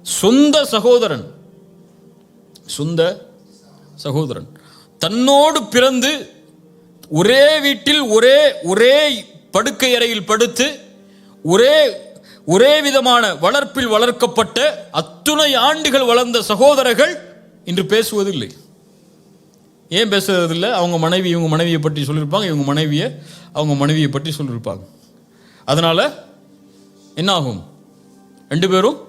சொந்த சகோதரன் தன்னோடு பிறந்து ஒரே வீட்டில் ஒரே படுக்கை அறையில் படுத்து ஒரே விதமான வளர்ப்பில் வளர்க்கப்பட்ட அத்துணை ஆண்டுகள் வளர்ந்த சகோதரர்கள் இன்று பேசுவதில்லை. ஏன் பேசுறதில்லை? அவங்க இவங்க மனைவியை பற்றி சொல்லியிருப்பாங்க, இவங்க அவங்க மனைவியை பற்றி சொல்லியிருப்பாங்க. அதனால என்ன ஆகும்? ரெண்டு பேரும்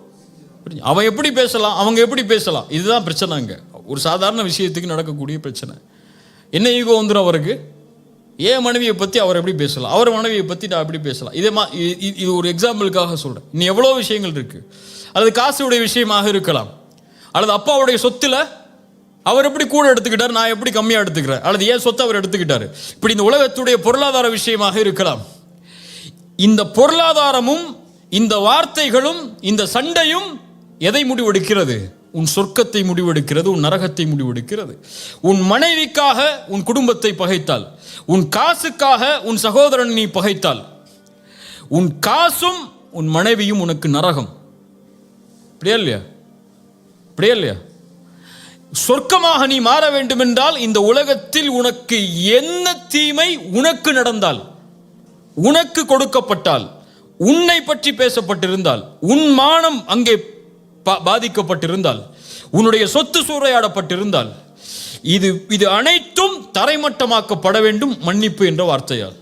அவன் எப்படி பேசலாம், அவங்க எப்படி பேசலாம், இதுதான் பிரச்சனைங்க. ஒரு சாதாரண விஷயத்துக்கு நடக்கக்கூடிய பிரச்சனை. என்ன ஈகோ வந்துடும் அவருக்கு. ஏன் மனைவியை பற்றி அவர் எப்படி பேசலாம், அவர் மனைவியை பற்றி நான் எப்படி பேசலாம். இது ஒரு எக்ஸாம்பிளுக்காக சொல்கிறேன். இன்னும் எவ்வளோ விஷயங்கள் இருக்குது. அல்லது காசுடைய விஷயமாக இருக்கலாம், அல்லது அப்பாவுடைய சொத்தில் அவர் எப்படி கூட எடுத்துக்கிட்டார், நான் எப்படி கம்மியாக எடுத்துக்கிறேன், அல்லது ஏன் சொத்தை அவர் எடுத்துக்கிட்டார். இப்படி இந்த உலகத்துடைய பொருளாதார விஷயமாக இருக்கலாம். இந்த பொருளாதாரமும் இந்த வார்த்தைகளும் இந்த சண்டையும் எதை முடிவெடுக்கிறது? உன் சொர்க்கத்தை முடிவெடுக்கிறது, உன் நரகத்தை முடிவெடுக்கிறது. உன் மனைவிக்காக உன் குடும்பத்தை பகைத்தால், உன் காசுக்காக உன் சகோதரன் நீ பகைத்தால், உன் காசும் உன் மனைவியும் உனக்கு நரகம். இப்படியா இல்லையா? சொர்க்கமாக நீ மாற வேண்டும் என்றால் இந்த உலகத்தில் உனக்கு என்ன தீமை உனக்கு நடந்தால், உனக்கு கொடுக்கப்பட்டால், உன்னை பற்றி பேசப்பட்டிருந்தால், உன் மானம் அங்கே பாதிக்கப்பட்டிருந்தால், உன்னுடைய சொத்து சூறையாடப்பட்டிருந்தால், இது அனைத்தும் தரைமட்டமாக்கப்பட வேண்டும் மன்னிப்பு என்ற வார்த்தையால்.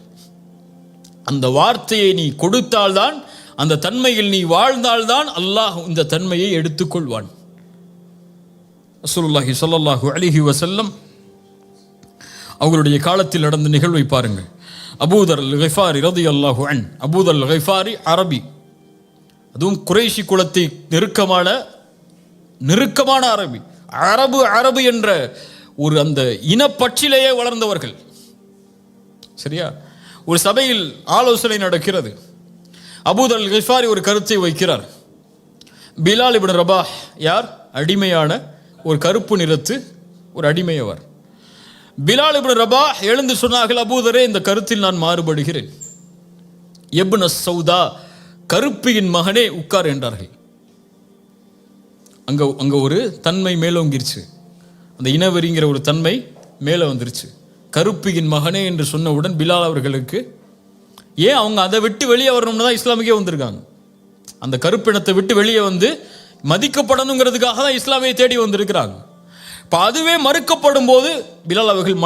அந்த வார்த்தையை நீ கொடுத்தால்தான், அந்த தன்மையில் நீ வாழ்ந்தால்தான் அல்லாஹ் இந்த தன்மையை எடுத்துக்கொள்வான். ரசூலுல்லாஹி ஸல்லல்லாஹு அலைஹி வஸல்லம் அவர்களுடைய காலத்தில் நடந்த நிகழ்வை பாருங்கள். அபூதர் அல் கிஃபாரி ரலியல்லாஹு அன்ஹு. அபூதர் அல் கிஃபாரி அரபி, அதுவும் குறைஷி குலத்தை நெருக்கமான அரபி. அரபு என்ற ஒரு அந்த இனப்பற்றிலேயே வளர்ந்தவர்கள். சரியா? ஒரு சபையில் ஆலோசனை நடக்கிறது. அபூதர் அல் கிஃபாரி ஒரு கருத்தை வைக்கிறார். பிலால் இப்னு ரபாஹ் யார்? அடிமையான ஒரு கருப்பு நிறத்து ஒரு அடிமையவர். பிலால் இப்னு ரபாஹ் எழுந்து சொன்னார்கள், அபூதரே, இந்த கருத்தில் நான் மாறுபடுகிறேன். இப்னு சௌதா, கருப்பியின் மகனே, உட்கார் என்றார்கள். அங்க ஒரு தன்மை மேலோங்கிருச்சு. அந்த இனவெறிங்கிற ஒரு தன்மை மேலே வந்துருச்சு. கருப்பியின் மகனே என்று சொன்னவுடன் பிலால் அவர்களுக்கு, ஏன் அவங்க அதை விட்டு வெளியே வரணும்னு தான் இஸ்லாமுக்கே வந்திருக்காங்க. அந்த கருப்பினத்தை விட்டு வெளியே வந்து மதிக்கப்படணுங்கிறதுக்காக தான் இஸ்லாமியை தேடி வந்திருக்கிறாங்க. இப்போ அதுவே மறுக்கப்படும் போது பிலால் அவர்கள்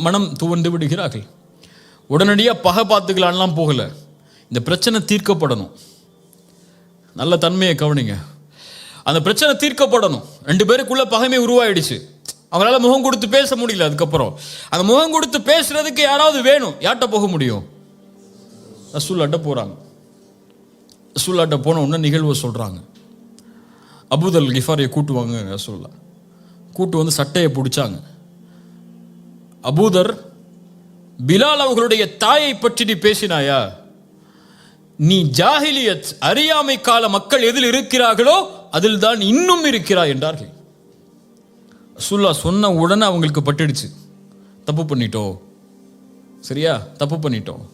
மனம் துவண்டு விடுகிறார்கள். உடனடியாக பகை பார்த்துக்கலான்லாம் போகலை. இந்த பிரச்சனை தீர்க்கப்படணும். நல்ல தன்மையை கவனிங்க. அந்த பிரச்சனை தீர்க்கப்படணும். ரெண்டு பேருக்குள்ள பகைமை உருவாயிடுச்சு. அவங்களால முகம் கொடுத்து பேச முடியல. அதுக்கப்புறம் அந்த முகம் கொடுத்து பேசுறதுக்கு யாராவது வேணும். யார்கிட்ட போக முடியும்? ரசூலுல்லாஹ்ட்ட போகிறாங்க. ரசூலுல்லாஹ்ட்ட போன உடனே நிகழ்வை சொல்கிறாங்க. அபூதர் அல் கிஃபாரியை கூட்டுவாங்க. ரசூலுல்லாஹ் கூட்டு வந்து சட்டையை பிடிச்சாங்க. அபூதர், பிலால் அவர்களுடைய தாயை பற்றி நீ பேசினாயா? நீ ஜாஹிலியத் அறியாமை கால மக்கள் எதில் இருக்கிறார்களோ அதில் தான் இன்னும் இருக்கிறாய் என்றார்கள். ரசூலுல்லாஹ் சொன்ன உடனே அவங்களுக்கு பட்டுடுச்சு. தப்பு பண்ணிட்டோம். சரியா? தப்பு பண்ணிட்டோம்,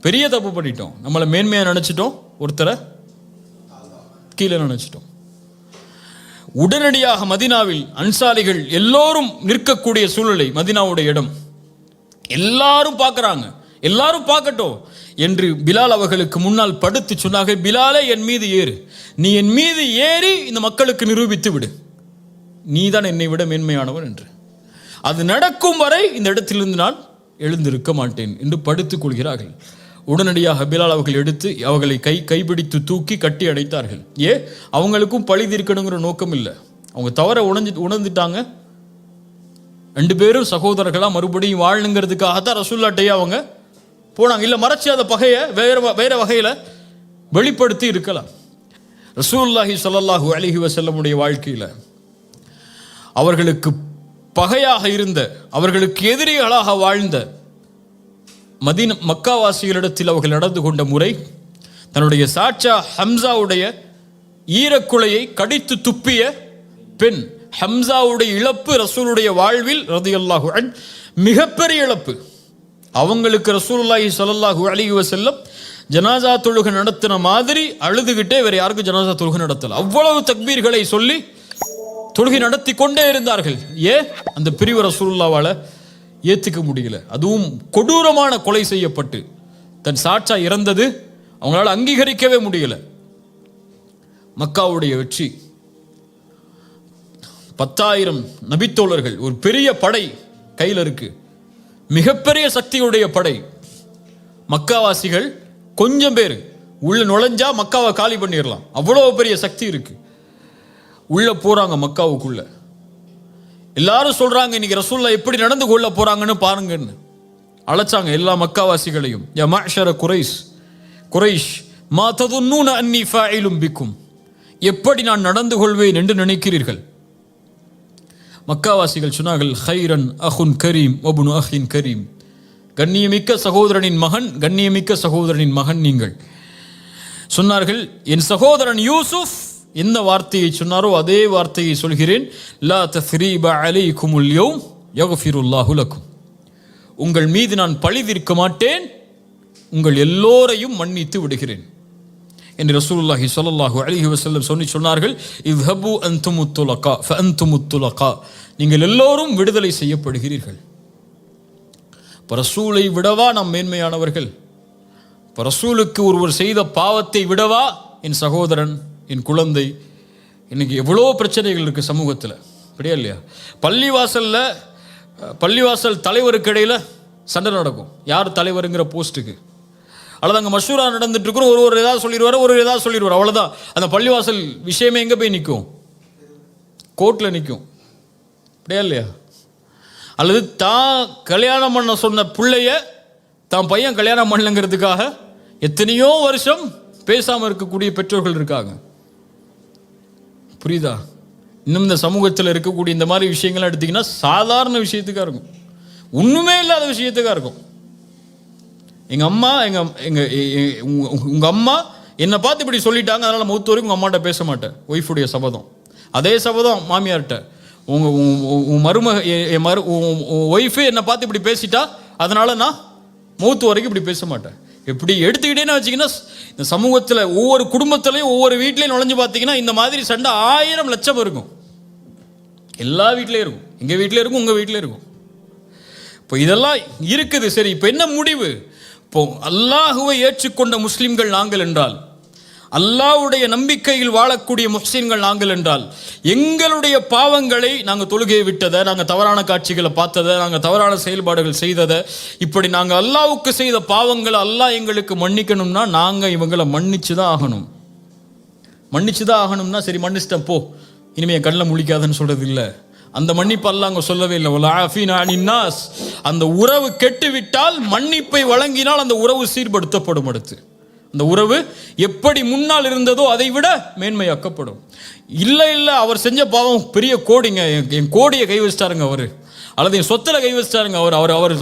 பெரிய தப்பு பண்ணிட்டோம். நம்மளை மேன்மையாக நினச்சிட்டோம், ஒருத்தரை கீழே நினச்சிட்டோம். உடனடியாக மதீனாவில் அன்சாரிகள் எல்லோரும் நிற்கக்கூடிய சூழ்நிலை. மதீனாவுடைய இடம் எல்லாரும் பார்க்குறாங்க. எல்லாரும் பார்க்கட்டும் என்று பிலால் அவர்களுக்கு முன்னால் படுத்து சொன்னாங்க, பிலாலே, என் மீது ஏறு. நீ என் மீது ஏறி இந்த மக்களுக்கு நிரூபித்து விடு, நீதான் என்னை விட மேன்மையானவன் என்று. அது நடக்கும் வரை இந்த இடத்திலிருந்து நான் எழுந்திருக்க மாட்டேன் என்று படுத்துக் கொள்கிறார்கள். உடனடியாக பிலால் அவர்கள் எடுத்து அவர்களை கைப்பிடித்து தூக்கி கட்டி அடைத்தார்கள். அவங்களுக்கும் பழி தீர்க்கணுங்கிற நோக்கம் இல்லை. அவங்க தவற உணர்ந்துட்டாங்க. ரெண்டு பேரும் சகோதரர்களாக மறுபடியும் வாழணுங்கிறதுக்காகத்தான் ரசூலுல்லாஹ்ட்டே அவங்க போனாங்க. இல்லை மறைச்சி அந்த பகையை வேற வகையில் வெளிப்படுத்தி இருக்கலாம். ரசூலுல்லாஹி ஸல்லல்லாஹு அலைஹி வஸல்லமுடைய வாழ்க்கையில் அவர்களுக்கு பகையாக இருந்த, அவர்களுக்கு எதிரிகளாக வாழ்ந்த மக்காவாசிகளிடத்தில் அவர்கள் நடந்து கொண்ட முறை, தன்னுடைய சாட்சா ஹம்சாவுடைய ஈரக்குலையை கடித்து துப்பிய பெண். ஹம்சாவுடைய இழப்பு ரசூலுடைய வாழ்வில் ரலியல்லாஹு அன்ஹு மிகப்பெரிய இழப்பு. அவங்களுக்கு ரசூலுல்லாஹி ஸல்லல்லாஹு அலைஹி வஸல்லம் ஜனாசா தொழுகை நடத்தின மாதிரி அழுதுகிட்டே வேற யாருக்கும் ஜனாசா தொழுகை நடத்தல. அவ்வளவு தக்பீர்களை சொல்லி தொழுகை நடத்தி கொண்டே இருந்தார்கள். ஏன்? அந்த பிரிவு ரசூலுல்லாவால ஏத்துக்க முடியல. அதுவும் கொடூரமான கொலை செய்யப்பட்டு தன் சாட்சா இறந்தது அவங்களால அங்கீகரிக்கவே முடியல. மக்காவுடைய வெற்றி, 10,000 நபித்தோழர்கள், ஒரு பெரிய படை கையில் இருக்கு, மிகப்பெரிய சக்தியுடைய படை. மக்காவாசிகள் கொஞ்சம் பேர் உள்ள நுழைஞ்சா மக்காவை காலி பண்ணிடலாம், அவ்வளோ பெரிய சக்தி இருக்கு. உள்ள போறாங்க மக்காவுக்குள்ள. எல்லாரும் சொல்றாங்க இன்னைக்கு ரசூலுல்லாஹ் எப்படி நடந்து கொள்ள போறாங்கன்னு பாருங்கன்னு. அழைச்சாங்க எல்லா மக்காவாசிகளையும். யா மஅஷர குரைஷ் மா ததுன்னூன அன்னி ஃபாயிலும் பிக்கும், எப்படி நான் நடந்து கொள்வேன் என்று நினைக்கிறீர்கள்? மக்காவாசிகள் சொன்னார்கள், ஹைரன் அஹுன் கரீம் வபுனு அஹின் கரீம், கண்ணியமிக்க சகோதரனின் மகன், கண்ணியமிக்க சகோதரனின் மகன் நீங்கள். சொன்னார்கள், என் சகோதரன் யூசுப் எந்த வார்த்தையை சொன்னாரோ அதே வார்த்தையை சொல்கிறேன். லா தஸ்ரீப அலைக்குமுல் யௌம் யக்ஃபிருல்லாஹு லக்கும், உங்கள் மீது நான் பழி தீர்க்க மாட்டேன், உங்கள் எல்லோரையும் மன்னித்து விடுகிறேன் என்று ரசூலுல்லாஹி ஸல்லல்லாஹு அலைஹி வஸல்லம் சொன்னார்கள். இத்ஹபு அன்துமுத் துலகா ஃபஅன்துமுத் துலகா, நீங்கள் எல்லோரும் விடுதலை செய்யப்படுகிறீர்கள். இப்போ ரசூலை விடவா நாம் மேன்மையானவர்கள்? இப்போ ரசூலுக்கு ஒருவர் செய்த பாவத்தை விடவா என் சகோதரன், என் குழந்தை? இன்னைக்கு எவ்வளோ பிரச்சனைகள் இருக்குது சமூகத்தில், அப்படியா இல்லையா? பள்ளிவாசல் தலைவருக்கு இடையில் சண்டை நடக்கும், யார் தலைவருங்கிற போஸ்ட்டுக்கு. அல்லது அங்கே மஷூரா நடந்துட்டு இருக்கிறோம், ஒரு ஏதாவது சொல்லிடுவார், ஒரு ஏதாவது சொல்லிடுவார், அவ்வளோதான். அந்த பள்ளிவாசல் விஷயமே எங்கே போய் நிற்கும்? கோர்ட்டில் நிற்கும், அப்படியா இல்லையா? அல்லது தான் கல்யாணம் பண்ண சொன்ன பிள்ளைய தான் பையன் கல்யாணம் பண்ணலங்கிறதுக்காக எத்தனையோ வருஷம் பேசாமல் இருக்கக்கூடிய பெற்றோர்கள் இருக்காங்க. புரியுதா? இன்னும் இந்த சமூகத்தில் இருக்கக்கூடிய இந்த மாதிரி விஷயங்கள்லாம் எடுத்திங்கன்னா சாதாரண விஷயத்துக்காக இருக்கும், ஒன்றுமே இல்லாத விஷயத்துக்காக இருக்கும். உங்கள் அம்மா என்னை பார்த்து இப்படி சொல்லிட்டாங்க, அதனால் மௌத்து வரைக்கும் உங்கள் அம்மாட்ட பேச மாட்டேன், ஒய்ஃபுடைய சபதம். அதே சபதம் மாமியார்கிட்ட, ஒய்ஃபு என்னை பார்த்து இப்படி பேசிட்டா அதனால் நான் மௌத்து வரைக்கும் இப்படி பேச மாட்டேன். இப்படி எடுத்துக்கிட்டேன்னு வச்சிங்கன்னா இந்த சமூகத்தில் ஒவ்வொரு குடும்பத்திலையும் ஒவ்வொரு வீட்லையும் நுழைஞ்சு பார்த்தீங்கன்னா இந்த மாதிரி சண்டை 1000 லட்சம் இருக்கும். எல்லா வீட்லேயும் இருக்கும், எங்கள் வீட்டிலே இருக்கும், உங்கள் வீட்டிலே இருக்கும். இப்போ இதெல்லாம் இருக்குது. சரி, இப்போ என்ன முடிவு? இப்போ அல்லாஹுவை ஏற்றுக்கொண்ட முஸ்லிம்கள் நாங்கள் என்றால், அல்லாஹ்வுடைய நம்பிக்கையில் வாழக்கூடிய முஸ்லிம்கள் நாங்கள் என்றால், எங்களுடைய பாவங்களை, நாங்கள் தொழுகையை விட்டதை, நாங்கள் தவறான காட்சிகளை பார்த்ததை, நாங்கள் தவறான செயல்பாடுகள் செய்ததை, இப்படி நாங்கள் அல்லாஹ்வுக்கு செய்த பாவங்களை அல்லாஹ் எங்களுக்கு மன்னிக்கணும்னா நாங்கள் இவங்களை மன்னிச்சு தான் ஆகணும். மன்னிச்சு தான் ஆகணும்னா சரி மன்னிச்சிட்டேன் போ, இனிமே என் கண்ணில் முழிக்காதுன்னு சொல்றது இல்லை. அந்த மன்னிப்பு அல்லாஹ் அங்கே சொல்லவே இல்லை. அந்த உறவு கெட்டுவிட்டால், மன்னிப்பை வழங்கினால் அந்த உறவு சீர்படுத்தப்படும். அடுத்து அந்த உறவு எப்படி முன்னால் இருந்ததோ அதை விட மேன்மையாக்கப்படும். இல்லை அவர் செஞ்ச பாவம் பெரிய கோடிங்க, என் கோடியை கை வச்சிட்டாருங்க அவர், அல்லது என் சொத்துல கை வச்சிட்டாருங்க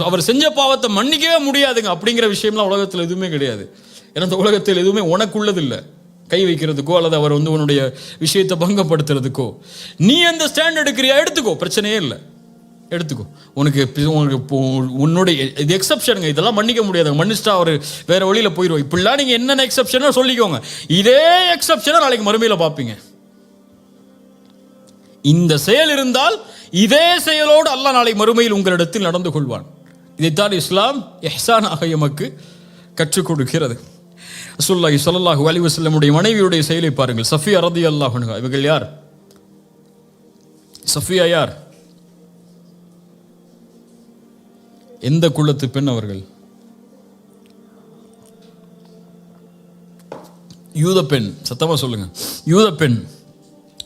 அவர் செஞ்ச பாவத்தை மன்னிக்கவே முடியாதுங்க அப்படிங்கிற விஷயம்லாம் உலகத்தில் எதுவுமே கிடையாது. ஏன்னா இந்த உலகத்தில் எதுவுமே உனக்குள்ளது இல்லை கை வைக்கிறதுக்கோ அல்லது அவர் உன்னுடைய விஷயத்தை பங்கப்படுத்துறதுக்கோ. நீ அந்த ஸ்டாண்ட் எடுக்கிறியா, எடுத்துக்கோ, பிரச்சனையே இல்லை, எடுத்துக்கோ. உனக்கு உன்னுடைய இது எக்ஸப்ஷனுங்க, இதெல்லாம் மன்னிக்க முடியாது, மன்னிச்சிட்டா அவர் வேற வழியில் போயிடுவோம். இப்படிலாம் நீங்கள் என்னென்ன எக்ஸப்ஷனோ சொல்லிக்கோங்க. இதே எக்ஸப்ஷனை நாளைக்கு மறுமையில் பார்ப்பீங்க. இந்த செயல் இருந்தால் இதே செயலோடு அல்லாஹ் நாளை மறுமையில் உங்களிடத்தில் நடந்து கொள்வான். இதைத்தான் இஸ்லாம் இஹ்சானாக எமக்கு கற்றுக் கொடுக்கிறது. ரசூலுல்லாஹி ஸல்லல்லாஹு அலைஹி வஸல்லமுடைய மனைவியுடைய செயலை பாருங்கள். சஃபியா ரலியல்லாஹு அன்ஹா, இவர்கள் யார்? சஃபியா யார்? எந்த குலத்து பெண் அவர்கள்? யூத பெண். சத்தமா சொல்லுங்க, யூத பெண்.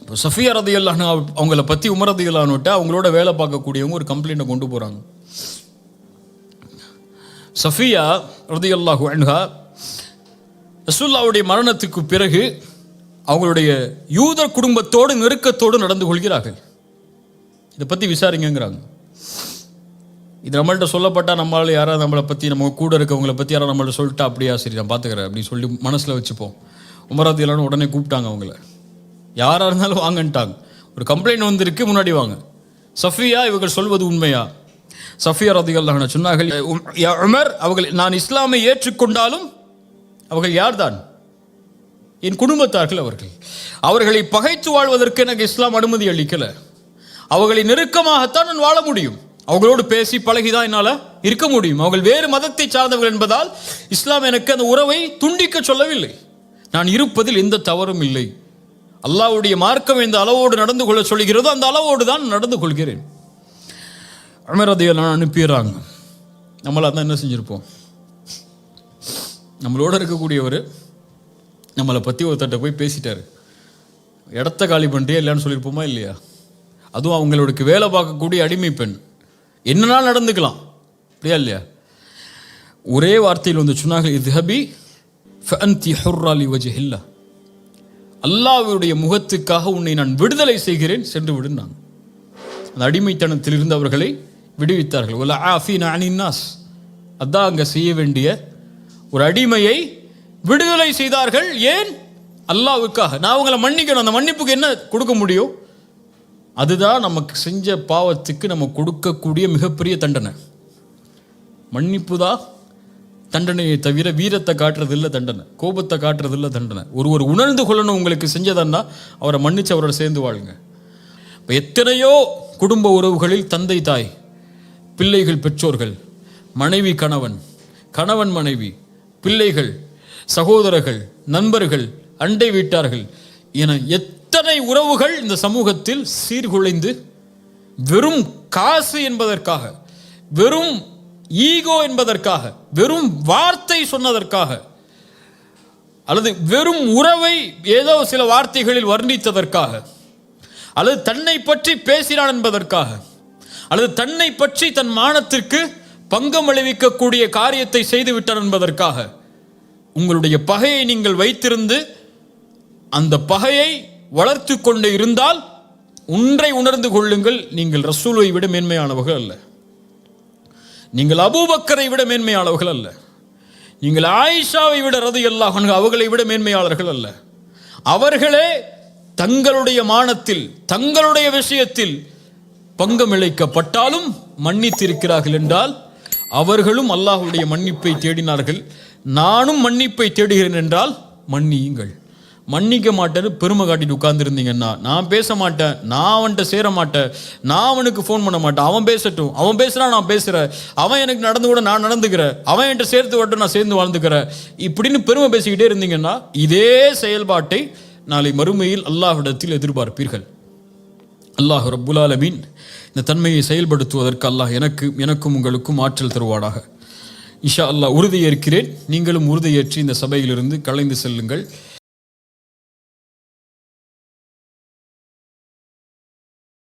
இப்போ சஃபியா ரலியல்லாஹு அன்ஹா அவங்கள பற்றி உமர் ரலியல்லாஹு அன்ஹு அவங்களோட வேலை பார்க்கக்கூடியவங்க ஒரு கம்ப்ளைண்ட்டை கொண்டு போகிறாங்க. சஃபியா ரலியல்லாஹு அன்ஹா ரசூலுல்லாஹ்வுடைய மரணத்துக்கு பிறகு அவங்களுடைய யூத குடும்பத்தோடு நெருக்கத்தோடு நடந்து கொள்கிறார்கள். இதை பற்றி விசாரிங்கிறாங்க. இது நம்மள்கிட்ட சொல்லப்பட்டால் நம்மளால் யாராவது நம்மளை பற்றி, நம்ம கூட இருக்கவங்களை பற்றி யாராவது நம்மள்ட்ட சொல்லிட்டா, அப்படியா சரி நான் பார்த்துக்கிறேன் அப்படின்னு சொல்லி மனசில் வச்சுப்போம். உமர் ரலியல்லாஹு அன்ஹு உடனே கூப்பிட்டாங்க அவங்கள. யாராக இருந்தாலும் வாங்கன்ட்டாங்க. ஒரு கம்ப்ளைண்ட் வந்திருக்கு, முன்னாடி வாங்க. சஃபியா, இவர்கள் சொல்வது உண்மையா? சஃபியா ரலியல்லாஹு அன்ஹா சொன்னார்கள், யா உமர் அவர்கள், நான் இஸ்லாமை ஏற்றுக்கொண்டாலும் அவர்கள் யார்தான்? என் குடும்பத்தார்கள். அவர்களை பகைத்து வாழ்வதற்கு எனக்கு இஸ்லாம் அனுமதி அளிக்கல. அவர்களை நெருக்கமாகத்தான் நான் வாழ முடியும். அவர்களோடு பேசி பழகிதான் என்னால் இருக்க முடியும். அவர்கள் வேறு மதத்தை சார்ந்தவர்கள் என்பதால் இஸ்லாம் எனக்கு அந்த உறவை துண்டிக்க சொல்லவில்லை. நான் இருப்பதில் எந்த தவறும் இல்லை. அல்லாஹ்வுடைய மார்க்கம் எந்த அளவோடு நடந்து கொள்ள சொல்கிறதோ அந்த அளவோடு தான் நடந்து கொள்கிறேன். உமர் ரலியல்லாஹு அன்ஹு அனுப்பிடுறாங்க. நம்மளாக தான் என்ன செஞ்சுருப்போம்? நம்மளோட இருக்கக்கூடியவர் நம்மளை பற்றி ஒருத்தட்ட போய் பேசிட்டார், இடத்த காலி பண்ணிட்டே இல்லைன்னு சொல்லியிருப்போமா இல்லையா? அதுவும் அவங்களுக்கு வேலை பார்க்கக்கூடிய அடிமை பெண், என்னன்னாலும் நடந்துக்கலாம், அப்படியா இல்லையா? ஒரே வார்த்தையில் வந்து சொன்னாங்க, இத்ஹபி ஃபஅன்தி ஹுர்ரா லிவஜ்ஹில்லாஹ், அல்லாஹ்வுடைய முகத்துக்காக உன்னை நான் விடுதலை செய்கிறேன், சென்று விடுனாங்க. அந்த அடிமைத்தனத்திலிருந்து அவர்களை விடுவித்தார்கள். வல ஆஃபீனா அனின் நாஸ், அதான் அங்கே செய்ய வேண்டிய ஒரு அடிமையை விடுதலை செய்தார்கள். ஏன்? அல்லாஹ்வுக்காக. நான் அவங்களை மன்னிக்கணும். அந்த மன்னிப்புக்கு என்ன கொடுக்க முடியும்? அதுதான் நமக்கு செஞ்ச பாவத்துக்கு நம்ம கொடுக்கக்கூடிய மிகப்பெரிய தண்டனை. மன்னிப்பு தான் தண்டனையை தவிர வீரத்தை காட்டுறதில்லை தண்டனை, கோபத்தை காட்டுறதில்லை தண்டனை. ஒருவர் உணர்ந்து கொள்ளணும் உங்களுக்கு செஞ்சதன்னா அவரை மன்னிச்சு அவரோட சேர்ந்து வாழுங்க. இப்போ எத்தனையோ குடும்ப உறவுகளில் தந்தை தாய், பிள்ளைகள் பெற்றோர்கள், மனைவி கணவன், கணவன் மனைவி, பிள்ளைகள், சகோதரர்கள், நண்பர்கள், அண்டை வீட்டார்கள் என எத்தனை உறவுகள் இந்த சமூகத்தில் சீர்குலைந்து வெறும் காசு என்பதற்காக, வெறும் ஈகோ என்பதற்காக, வெறும் வார்த்தை சொன்னதற்காக, அல்லது வெறும் உறவை ஏதோ சில வார்த்தைகளில் வர்ணித்ததற்காக, அல்லது தன்னை பற்றி பேசினான் என்பதற்காக, அல்லது தன்னை பற்றி தன் மானத்திற்கு பங்கம் விளைவிக்கக்கூடிய காரியத்தை செய்து விட்டான் என்பதற்காக உங்களுடைய பகையை நீங்கள் வைத்திருந்து அந்த பகையை வளர்த்து கொண்டு இருந்தால் ஒன்றை உணர்ந்து கொள்ளுங்கள், நீங்கள் ரசூலை விட மேன்மையானவர்கள் அல்ல, நீங்கள் அபூபக்கரை விட மேன்மையானவர்கள் அல்ல, நீங்கள் ஆயிஷாவை விட ரலியல்லாஹு அன்ஹா அவர்களை விட மேன்மையாளர்கள் அல்ல. அவர்களே தங்களுடைய மானத்தில், தங்களுடைய விஷயத்தில் பங்கம் இழைக்கப்பட்டாலும் மன்னித்திருக்கிறார்கள் என்றால் அவர்களும் அல்லாஹ்வுடைய மன்னிப்பை தேடினார்கள். நானும் மன்னிப்பை தேடுகிறேன் என்றால் மன்னியுங்கள். மன்னிக்க மாட்டேன்னு பெருமை காட்டிட்டு உட்கார்ந்துருந்தீங்கன்னா, நான் பேச மாட்டேன், நான் அவன்கிட்ட சேர மாட்டேன், நான் அவனுக்கு ஃபோன் பண்ண மாட்டேன், அவன் பேசட்டும், அவன் பேசுகிறான் நான் பேசுகிறேன், அவன் எனக்கு நடந்து கூட நான் நடந்துக்கிறேன், அவன் என்கிட்ட சேர்த்து வரட்டும் நான் சேர்ந்து வாழ்ந்துக்கிறேன், இப்படின்னு பெருமை பேசிக்கிட்டே இருந்தீங்கன்னா இதே செயல்பாட்டை நாளை மறுமையில் அல்லாஹ்விடத்தில் எதிர்பார்ப்பீர்கள். அல்லாஹ் ரப்புல் ஆலமீன் இந்த தன்மையை செயல்படுத்துவதற்கு அல்லாஹ் எனக்கும் உங்களுக்கும் ஆற்றல் தருவானாக. இன்ஷா அல்லாஹ் உறுதியேற்கிறேன். நீங்களும் உறுதியேற்றி இந்த சபையிலிருந்து கலைந்து செல்லுங்கள்.